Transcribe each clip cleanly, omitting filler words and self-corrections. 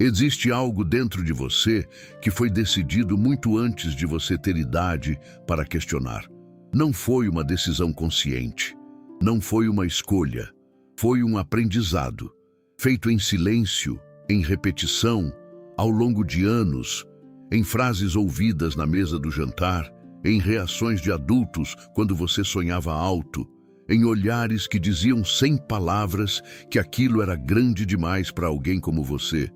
Existe algo dentro de você que foi decidido muito antes de você ter idade para questionar. Não foi uma decisão consciente, não foi uma escolha, foi um aprendizado, feito em silêncio, em repetição, ao longo de anos, em frases ouvidas na mesa do jantar, em reações de adultos quando você sonhava alto, em olhares que diziam sem palavras que aquilo era grande demais para alguém como você.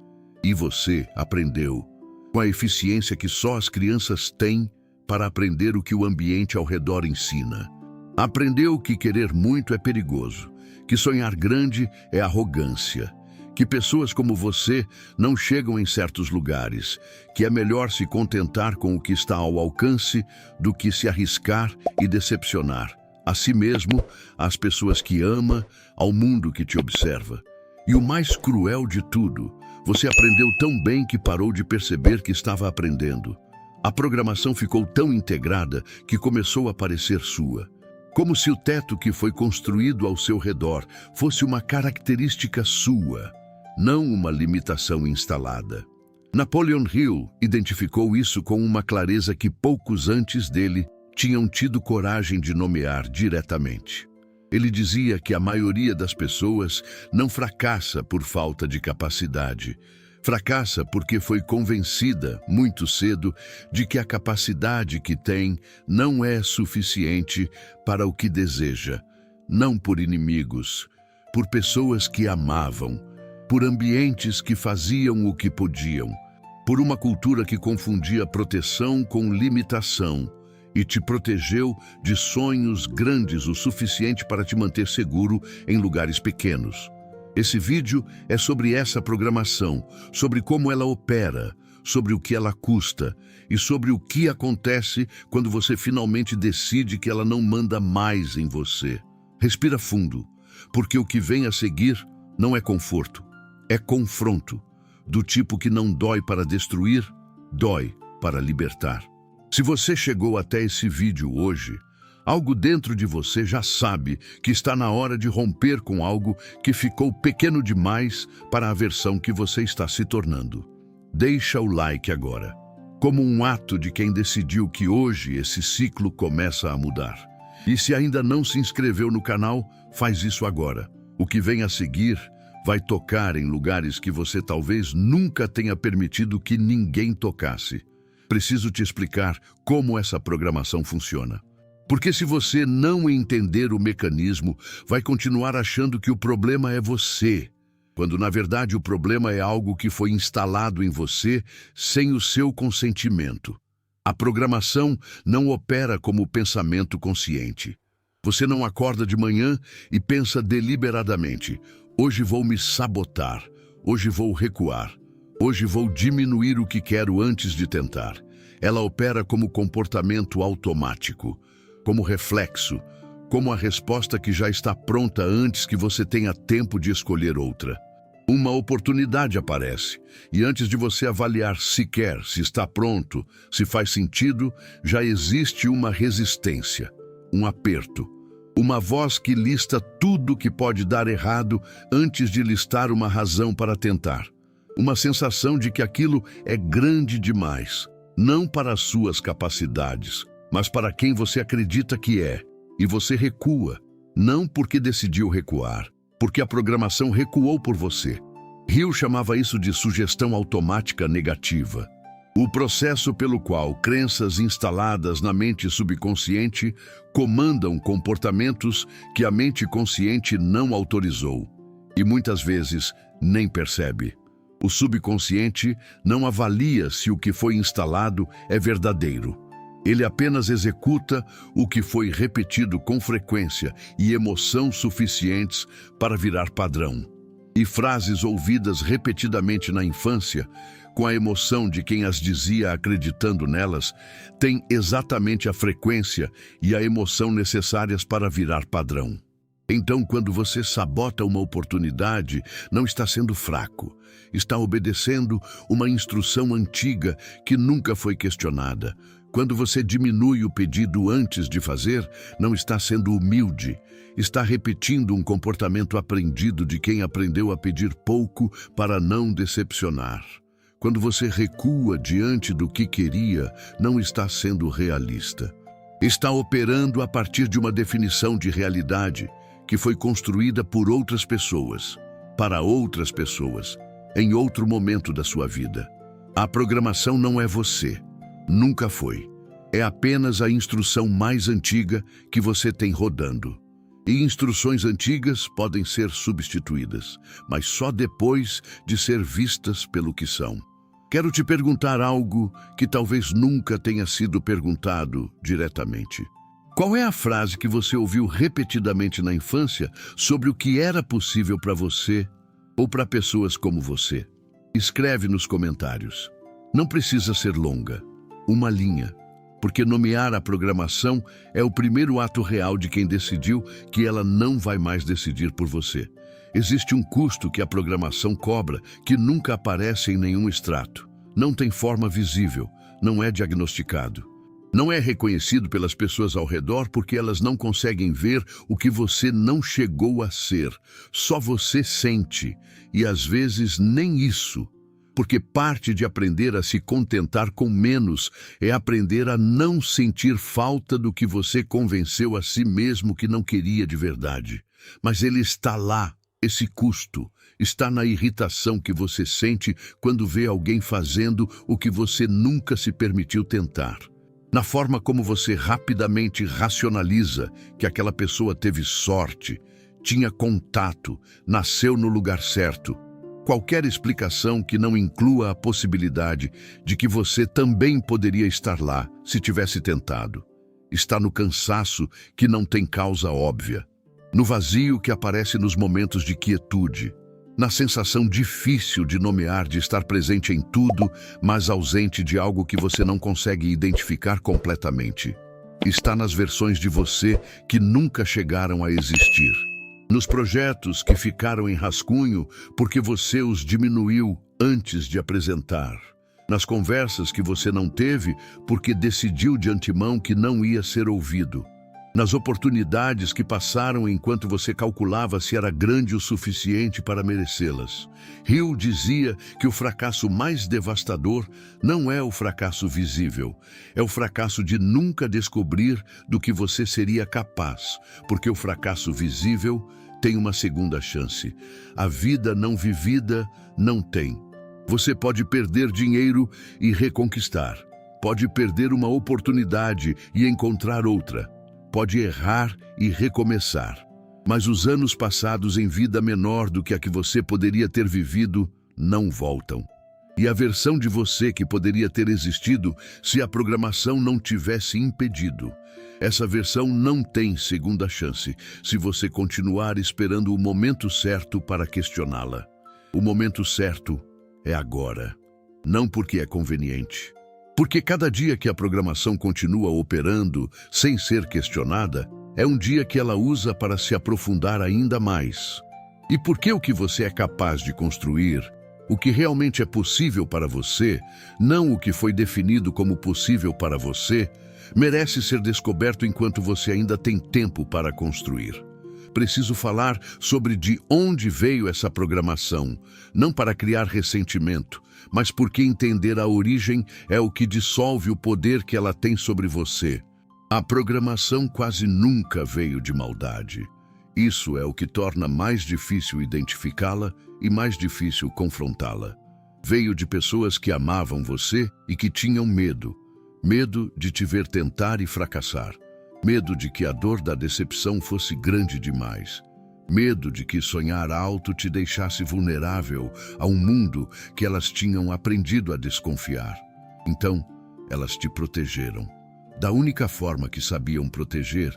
E você aprendeu, com a eficiência que só as crianças têm para aprender o que o ambiente ao redor ensina. Aprendeu que querer muito é perigoso, que sonhar grande é arrogância, que pessoas como você não chegam em certos lugares, que é melhor se contentar com o que está ao alcance do que se arriscar e decepcionar a si mesmo, às pessoas que ama, ao mundo que te observa. E o mais cruel de tudo, você aprendeu tão bem que parou de perceber que estava aprendendo. A programação ficou tão integrada que começou a parecer sua. Como se o teto que foi construído ao seu redor fosse uma característica sua, não uma limitação instalada. Napoleon Hill identificou isso com uma clareza que poucos antes dele tinham tido coragem de nomear diretamente. Ele dizia que a maioria das pessoas não fracassa por falta de capacidade. Fracassa porque foi convencida, muito cedo, de que a capacidade que tem não é suficiente para o que deseja. Não por inimigos, por pessoas que amavam, por ambientes que faziam o que podiam, por uma cultura que confundia proteção com limitação, e te protegeu de sonhos grandes o suficiente para te manter seguro em lugares pequenos. Esse vídeo é sobre essa programação, sobre como ela opera, sobre o que ela custa e sobre o que acontece quando você finalmente decide que ela não manda mais em você. Respira fundo, porque o que vem a seguir não é conforto, é confronto, do tipo que não dói para destruir, dói para libertar. Se você chegou até esse vídeo hoje, algo dentro de você já sabe que está na hora de romper com algo que ficou pequeno demais para a versão que você está se tornando. Deixa o like agora, como um ato de quem decidiu que hoje esse ciclo começa a mudar. E se ainda não se inscreveu no canal, faz isso agora. O que vem a seguir vai tocar em lugares que você talvez nunca tenha permitido que ninguém tocasse. Preciso te explicar como essa programação funciona. Porque se você não entender o mecanismo, vai continuar achando que o problema é você, quando na verdade o problema é algo que foi instalado em você sem o seu consentimento. A programação não opera como pensamento consciente. Você não acorda de manhã e pensa deliberadamente: hoje vou me sabotar, hoje vou recuar. Hoje vou diminuir o que quero antes de tentar. Ela opera como comportamento automático, como reflexo, como a resposta que já está pronta antes que você tenha tempo de escolher outra. Uma oportunidade aparece, e antes de você avaliar sequer se está pronto, se faz sentido, já existe uma resistência, um aperto, uma voz que lista tudo que pode dar errado antes de listar uma razão para tentar. Uma sensação de que aquilo é grande demais, não para as suas capacidades, mas para quem você acredita que é. E você recua, não porque decidiu recuar, porque a programação recuou por você. Hill chamava isso de sugestão automática negativa. O processo pelo qual crenças instaladas na mente subconsciente comandam comportamentos que a mente consciente não autorizou e muitas vezes nem percebe. O subconsciente não avalia se o que foi instalado é verdadeiro. Ele apenas executa o que foi repetido com frequência e emoção suficientes para virar padrão. E frases ouvidas repetidamente na infância, com a emoção de quem as dizia acreditando nelas, têm exatamente a frequência e a emoção necessárias para virar padrão. Então, quando você sabota uma oportunidade, não está sendo fraco. Está obedecendo uma instrução antiga que nunca foi questionada. Quando você diminui o pedido antes de fazer, não está sendo humilde, está repetindo um comportamento aprendido de quem aprendeu a pedir pouco para não decepcionar. Quando você recua diante do que queria, não está sendo realista. Está operando a partir de uma definição de realidade que foi construída por outras pessoas, para outras pessoas, em outro momento da sua vida. A programação não é você, nunca foi. É apenas a instrução mais antiga que você tem rodando. E instruções antigas podem ser substituídas, mas só depois de ser vistas pelo que são. Quero te perguntar algo que talvez nunca tenha sido perguntado diretamente. Qual é a frase que você ouviu repetidamente na infância sobre o que era possível para você ou para pessoas como você? Escreve nos comentários. Não precisa ser longa, uma linha, porque nomear a programação é o primeiro ato real de quem decidiu que ela não vai mais decidir por você. Existe um custo que a programação cobra que nunca aparece em nenhum extrato. Não tem forma visível, não é diagnosticado. Não é reconhecido pelas pessoas ao redor porque elas não conseguem ver o que você não chegou a ser. Só você sente, e às vezes nem isso. Porque parte de aprender a se contentar com menos é aprender a não sentir falta do que você convenceu a si mesmo que não queria de verdade. Mas ele está lá, esse custo. Está na irritação que você sente quando vê alguém fazendo o que você nunca se permitiu tentar. Na forma como você rapidamente racionaliza que aquela pessoa teve sorte, tinha contato, nasceu no lugar certo. Qualquer explicação que não inclua a possibilidade de que você também poderia estar lá se tivesse tentado. Está no cansaço que não tem causa óbvia, no vazio que aparece nos momentos de quietude, na sensação difícil de nomear de estar presente em tudo, mas ausente de algo que você não consegue identificar completamente. Está nas versões de você que nunca chegaram a existir. Nos projetos que ficaram em rascunho porque você os diminuiu antes de apresentar. Nas conversas que você não teve porque decidiu de antemão que não ia ser ouvido. Nas oportunidades que passaram enquanto você calculava se era grande o suficiente para merecê-las. Hill dizia que o fracasso mais devastador não é o fracasso visível, é o fracasso de nunca descobrir do que você seria capaz, porque o fracasso visível tem uma segunda chance. A vida não vivida não tem. Você pode perder dinheiro e reconquistar. Pode perder uma oportunidade e encontrar outra. Pode errar e recomeçar. Mas os anos passados em vida menor do que a que você poderia ter vivido não voltam. E a versão de você que poderia ter existido se a programação não tivesse impedido. Essa versão não tem segunda chance se você continuar esperando o momento certo para questioná-la. O momento certo é agora. Não porque é conveniente. Porque cada dia que a programação continua operando sem ser questionada, é um dia que ela usa para se aprofundar ainda mais. E porque o que você é capaz de construir, o que realmente é possível para você, não o que foi definido como possível para você, merece ser descoberto enquanto você ainda tem tempo para construir. Preciso falar sobre de onde veio essa programação, não para criar ressentimento, mas porque entender a origem é o que dissolve o poder que ela tem sobre você. A programação quase nunca veio de maldade. Isso é o que torna mais difícil identificá-la e mais difícil confrontá-la. Veio de pessoas que amavam você e que tinham medo. Medo de te ver tentar e fracassar. Medo de que a dor da decepção fosse grande demais. Medo de que sonhar alto te deixasse vulnerável a um mundo que elas tinham aprendido a desconfiar. Então, elas te protegeram. Da única forma que sabiam proteger,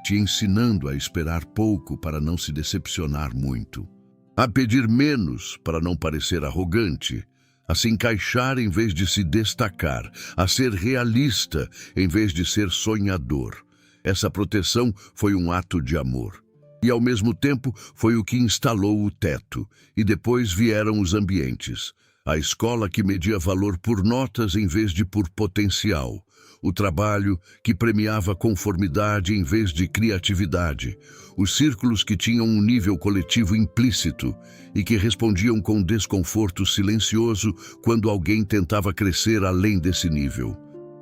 te ensinando a esperar pouco para não se decepcionar muito. A pedir menos para não parecer arrogante. A se encaixar em vez de se destacar. A ser realista em vez de ser sonhador. Essa proteção foi um ato de amor. E, ao mesmo tempo, foi o que instalou o teto. E depois vieram os ambientes. A escola que media valor por notas em vez de por potencial. O trabalho que premiava conformidade em vez de criatividade. Os círculos que tinham um nível coletivo implícito e que respondiam com desconforto silencioso quando alguém tentava crescer além desse nível.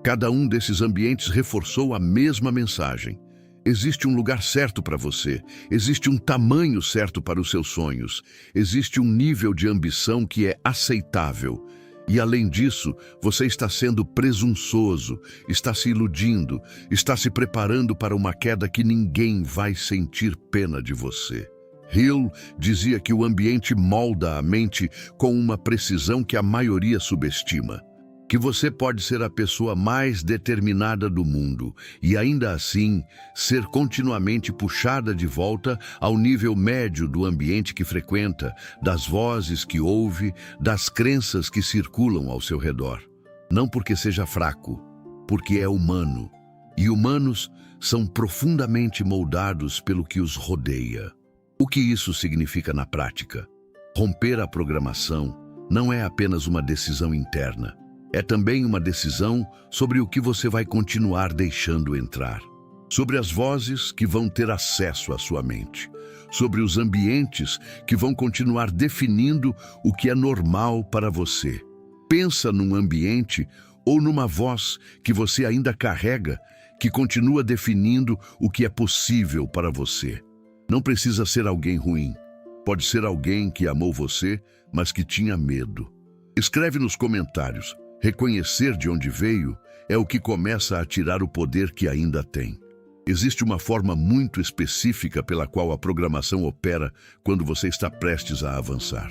Cada um desses ambientes reforçou a mesma mensagem. Existe um lugar certo para você, existe um tamanho certo para os seus sonhos, existe um nível de ambição que é aceitável. E além disso, você está sendo presunçoso, está se iludindo, está se preparando para uma queda que ninguém vai sentir pena de você. Hill dizia que o ambiente molda a mente com uma precisão que a maioria subestima. Que você pode ser a pessoa mais determinada do mundo e ainda assim ser continuamente puxada de volta ao nível médio do ambiente que frequenta, das vozes que ouve, das crenças que circulam ao seu redor. Não porque seja fraco, porque é humano. E humanos são profundamente moldados pelo que os rodeia. O que isso significa na prática? Romper a programação não é apenas uma decisão interna. É também uma decisão sobre o que você vai continuar deixando entrar. Sobre as vozes que vão ter acesso à sua mente. Sobre os ambientes que vão continuar definindo o que é normal para você. Pensa num ambiente ou numa voz que você ainda carrega, que continua definindo o que é possível para você. Não precisa ser alguém ruim. Pode ser alguém que amou você, mas que tinha medo. Escreve nos comentários. Reconhecer de onde veio é o que começa a tirar o poder que ainda tem. Existe uma forma muito específica pela qual a programação opera quando você está prestes a avançar.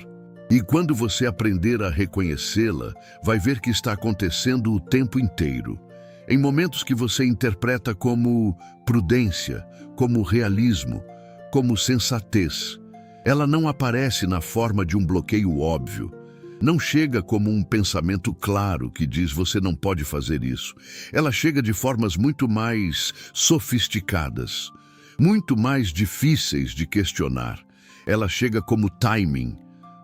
E quando você aprender a reconhecê-la, vai ver que está acontecendo o tempo inteiro. Em momentos que você interpreta como prudência, como realismo, como sensatez. Ela não aparece na forma de um bloqueio óbvio. Não chega como um pensamento claro que diz você não pode fazer isso. Ela chega de formas muito mais sofisticadas, muito mais difíceis de questionar. Ela chega como timing.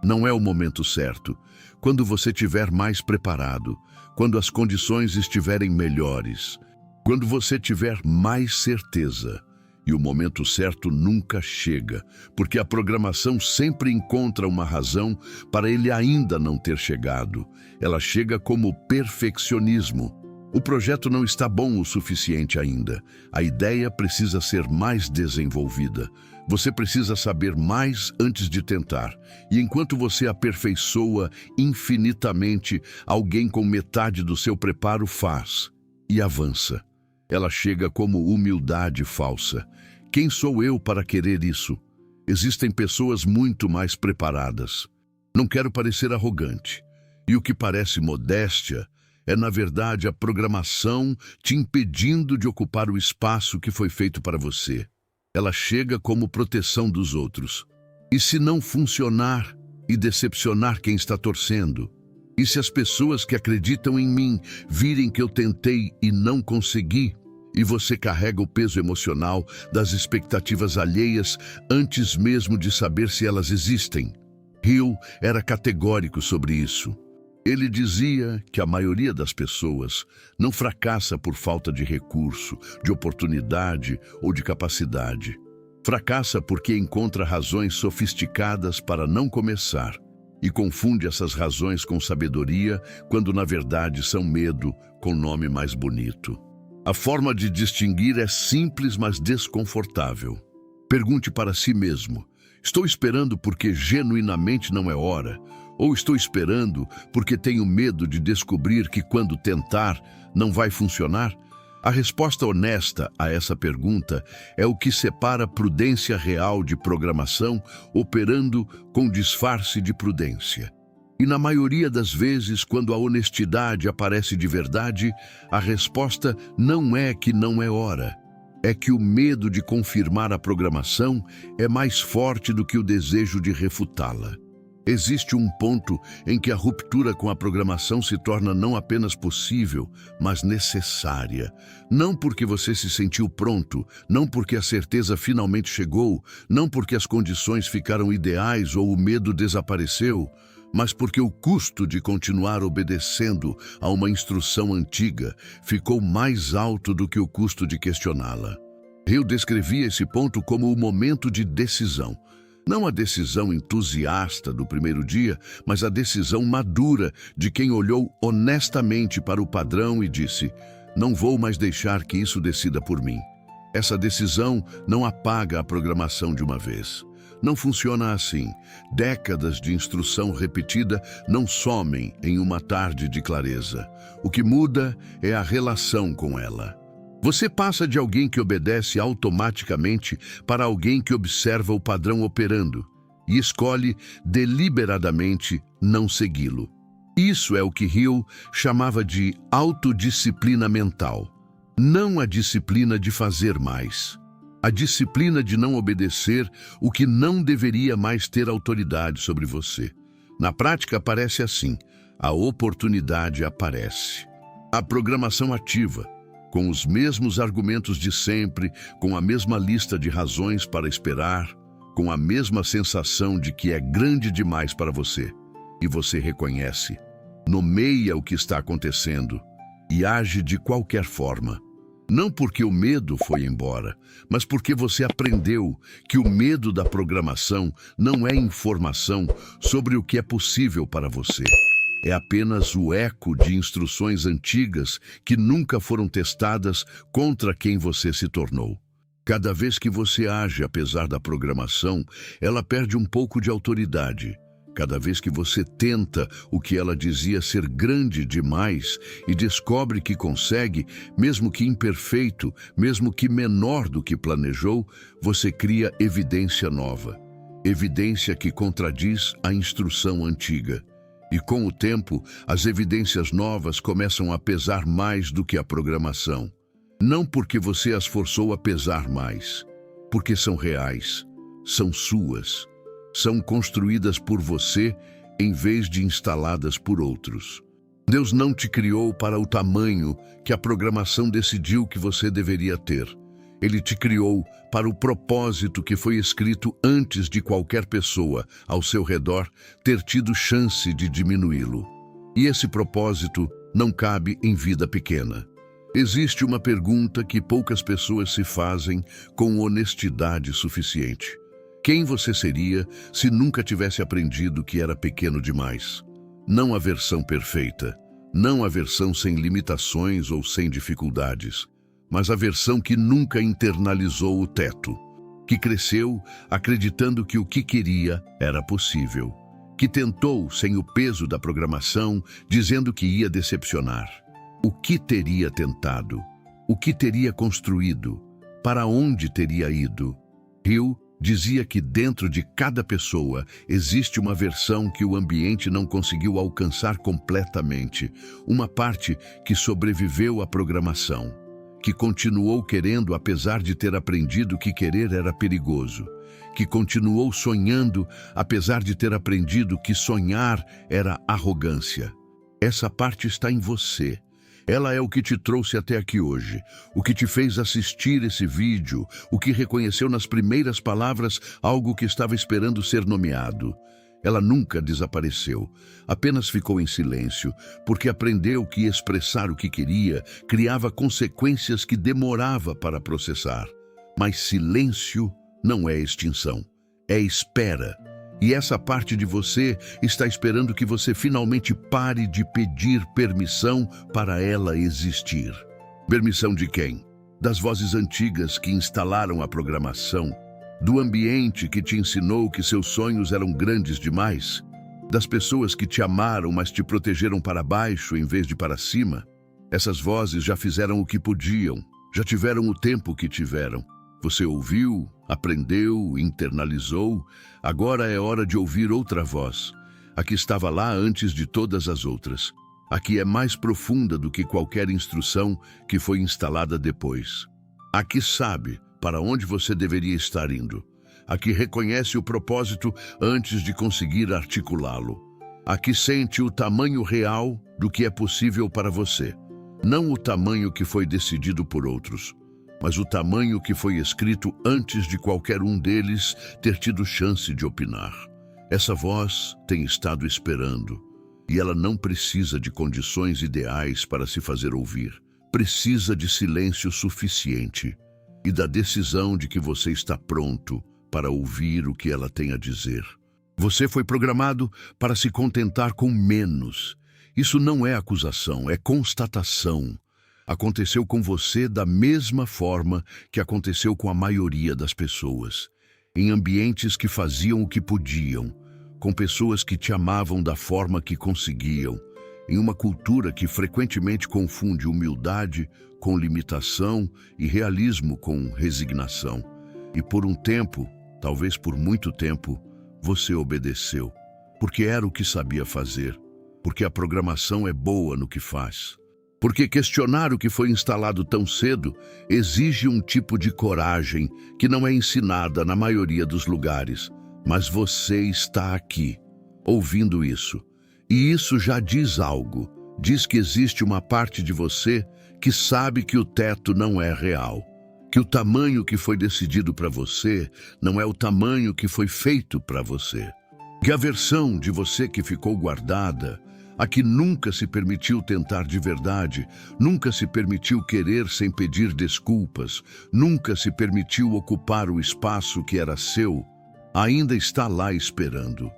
Não é o momento certo. Quando você estiver mais preparado, quando as condições estiverem melhores, quando você tiver mais certeza. E o momento certo nunca chega, porque a programação sempre encontra uma razão para ele ainda não ter chegado. Ela chega como perfeccionismo. O projeto não está bom o suficiente ainda. A ideia precisa ser mais desenvolvida. Você precisa saber mais antes de tentar. E enquanto você aperfeiçoa infinitamente, alguém com metade do seu preparo faz e avança. Ela chega como humildade falsa. Quem sou eu para querer isso? Existem pessoas muito mais preparadas. Não quero parecer arrogante. E o que parece modéstia é, na verdade, a programação te impedindo de ocupar o espaço que foi feito para você. Ela chega como proteção dos outros. E se não funcionar e decepcionar quem está torcendo? E se as pessoas que acreditam em mim virem que eu tentei e não consegui? E você carrega o peso emocional das expectativas alheias antes mesmo de saber se elas existem. Hill era categórico sobre isso. Ele dizia que a maioria das pessoas não fracassa por falta de recurso, de oportunidade ou de capacidade. Fracassa porque encontra razões sofisticadas para não começar e confunde essas razões com sabedoria, quando na verdade são medo com nome mais bonito. A forma de distinguir é simples, mas desconfortável. Pergunte para si mesmo: estou esperando porque genuinamente não é hora? Ou estou esperando porque tenho medo de descobrir que quando tentar não vai funcionar? A resposta honesta a essa pergunta é o que separa prudência real de programação operando com disfarce de prudência. E na maioria das vezes, quando a honestidade aparece de verdade, a resposta não é que não é hora. É que o medo de confirmar a programação é mais forte do que o desejo de refutá-la. Existe um ponto em que a ruptura com a programação se torna não apenas possível, mas necessária. Não porque você se sentiu pronto, não porque a certeza finalmente chegou, não porque as condições ficaram ideais ou o medo desapareceu, mas porque o custo de continuar obedecendo a uma instrução antiga ficou mais alto do que o custo de questioná-la. Hill descrevia esse ponto como o momento de decisão. Não a decisão entusiasta do primeiro dia, mas a decisão madura de quem olhou honestamente para o padrão e disse: não vou mais deixar que isso decida por mim. Essa decisão não apaga a programação de uma vez. Não funciona assim. Décadas de instrução repetida não somem em uma tarde de clareza. O que muda é a relação com ela. Você passa de alguém que obedece automaticamente para alguém que observa o padrão operando e escolhe deliberadamente não segui-lo. Isso é o que Hill chamava de autodisciplina mental. Não a disciplina de fazer mais. A disciplina de não obedecer o que não deveria mais ter autoridade sobre você. Na prática, parece assim. A oportunidade aparece. A programação ativa, com os mesmos argumentos de sempre, com a mesma lista de razões para esperar, com a mesma sensação de que é grande demais para você. E você reconhece, nomeia o que está acontecendo e age de qualquer forma. Não porque o medo foi embora, mas porque você aprendeu que o medo da programação não é informação sobre o que é possível para você. É apenas o eco de instruções antigas que nunca foram testadas contra quem você se tornou. Cada vez que você age apesar da programação, ela perde um pouco de autoridade. Cada vez que você tenta o que ela dizia ser grande demais e descobre que consegue, mesmo que imperfeito, mesmo que menor do que planejou, você cria evidência nova. Evidência que contradiz a instrução antiga. E com o tempo, as evidências novas começam a pesar mais do que a programação. Não porque você as forçou a pesar mais, porque são reais, são suas. São construídas por você em vez de instaladas por outros. Deus não te criou para o tamanho que a programação decidiu que você deveria ter. Ele te criou para o propósito que foi escrito antes de qualquer pessoa ao seu redor ter tido chance de diminuí-lo. E esse propósito não cabe em vida pequena. Existe uma pergunta que poucas pessoas se fazem com honestidade suficiente. Quem você seria se nunca tivesse aprendido que era pequeno demais? Não a versão perfeita, não a versão sem limitações ou sem dificuldades, mas a versão que nunca internalizou o teto, que cresceu acreditando que o que queria era possível, que tentou sem o peso da programação, dizendo que ia decepcionar. O que teria tentado? O que teria construído? Para onde teria ido? Hill dizia que dentro de cada pessoa existe uma versão que o ambiente não conseguiu alcançar completamente, uma parte que sobreviveu à programação, que continuou querendo apesar de ter aprendido que querer era perigoso, que continuou sonhando apesar de ter aprendido que sonhar era arrogância. Essa parte está em você. Ela é o que te trouxe até aqui hoje, o que te fez assistir esse vídeo, o que reconheceu nas primeiras palavras algo que estava esperando ser nomeado. Ela nunca desapareceu, apenas ficou em silêncio, porque aprendeu que expressar o que queria criava consequências que demorava para processar. Mas silêncio não é extinção, é espera. E essa parte de você está esperando que você finalmente pare de pedir permissão para ela existir. Permissão de quem? Das vozes antigas que instalaram a programação, do ambiente que te ensinou que seus sonhos eram grandes demais, das pessoas que te amaram, mas te protegeram para baixo em vez de para cima. Essas vozes já fizeram o que podiam, já tiveram o tempo que tiveram. Você ouviu, aprendeu, internalizou. Agora é hora de ouvir outra voz, a que estava lá antes de todas as outras, a que é mais profunda do que qualquer instrução que foi instalada depois, a que sabe para onde você deveria estar indo, a que reconhece o propósito antes de conseguir articulá-lo, a que sente o tamanho real do que é possível para você, não o tamanho que foi decidido por outros, mas o tamanho que foi escrito antes de qualquer um deles ter tido chance de opinar. Essa voz tem estado esperando, e ela não precisa de condições ideais para se fazer ouvir. Precisa de silêncio suficiente e da decisão de que você está pronto para ouvir o que ela tem a dizer. Você foi programado para se contentar com menos. Isso não é acusação, é constatação. Aconteceu com você da mesma forma que aconteceu com a maioria das pessoas, em ambientes que faziam o que podiam, com pessoas que te amavam da forma que conseguiam, em uma cultura que frequentemente confunde humildade com limitação e realismo com resignação. E por um tempo, talvez por muito tempo, você obedeceu, porque era o que sabia fazer, porque a programação é boa no que faz. Porque questionar o que foi instalado tão cedo exige um tipo de coragem que não é ensinada na maioria dos lugares. Mas você está aqui, ouvindo isso. E isso já diz algo. Diz que existe uma parte de você que sabe que o teto não é real. Que o tamanho que foi decidido para você não é o tamanho que foi feito para você. Que a versão de você que ficou guardada, a que nunca se permitiu tentar de verdade, nunca se permitiu querer sem pedir desculpas, nunca se permitiu ocupar o espaço que era seu, ainda está lá esperando.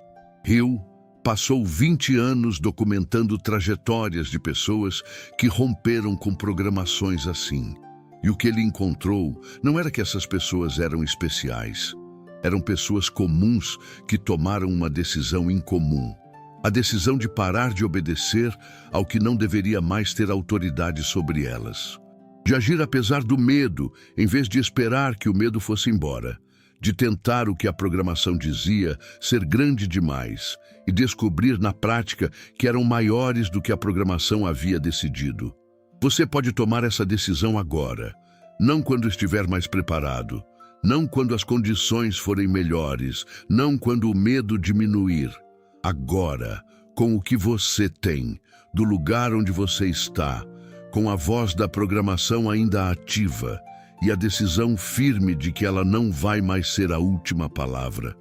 Hill passou 20 anos documentando trajetórias de pessoas que romperam com programações assim. E o que ele encontrou não era que essas pessoas eram especiais. Eram pessoas comuns que tomaram uma decisão incomum. A decisão de parar de obedecer ao que não deveria mais ter autoridade sobre elas. De agir apesar do medo, em vez de esperar que o medo fosse embora. De tentar o que a programação dizia ser grande demais e descobrir na prática que eram maiores do que a programação havia decidido. Você pode tomar essa decisão agora, não quando estiver mais preparado, não quando as condições forem melhores, não quando o medo diminuir. Agora, com o que você tem, do lugar onde você está, com a voz da programação ainda ativa, e a decisão firme de que ela não vai mais ser a última palavra.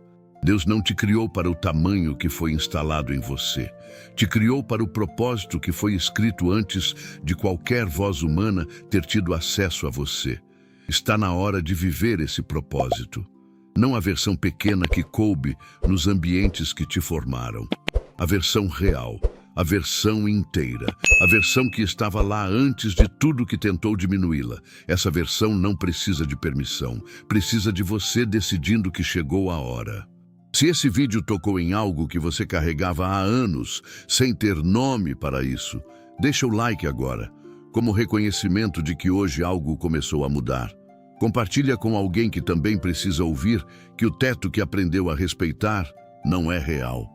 Deus não te criou para o tamanho que foi instalado em você. Te criou para o propósito que foi escrito antes de qualquer voz humana ter tido acesso a você. Está na hora de viver esse propósito. Não a versão pequena que coube nos ambientes que te formaram. A versão real. A versão inteira, a versão que estava lá antes de tudo que tentou diminuí-la. Essa versão não precisa de permissão, precisa de você decidindo que chegou a hora. Se esse vídeo tocou em algo que você carregava há anos, sem ter nome para isso, deixa o like agora, como reconhecimento de que hoje algo começou a mudar. Compartilha com alguém que também precisa ouvir que o teto que aprendeu a respeitar não é real.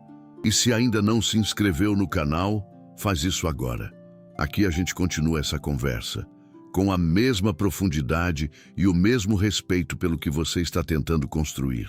E se ainda não se inscreveu no canal, faz isso agora. Aqui a gente continua essa conversa, com a mesma profundidade e o mesmo respeito pelo que você está tentando construir.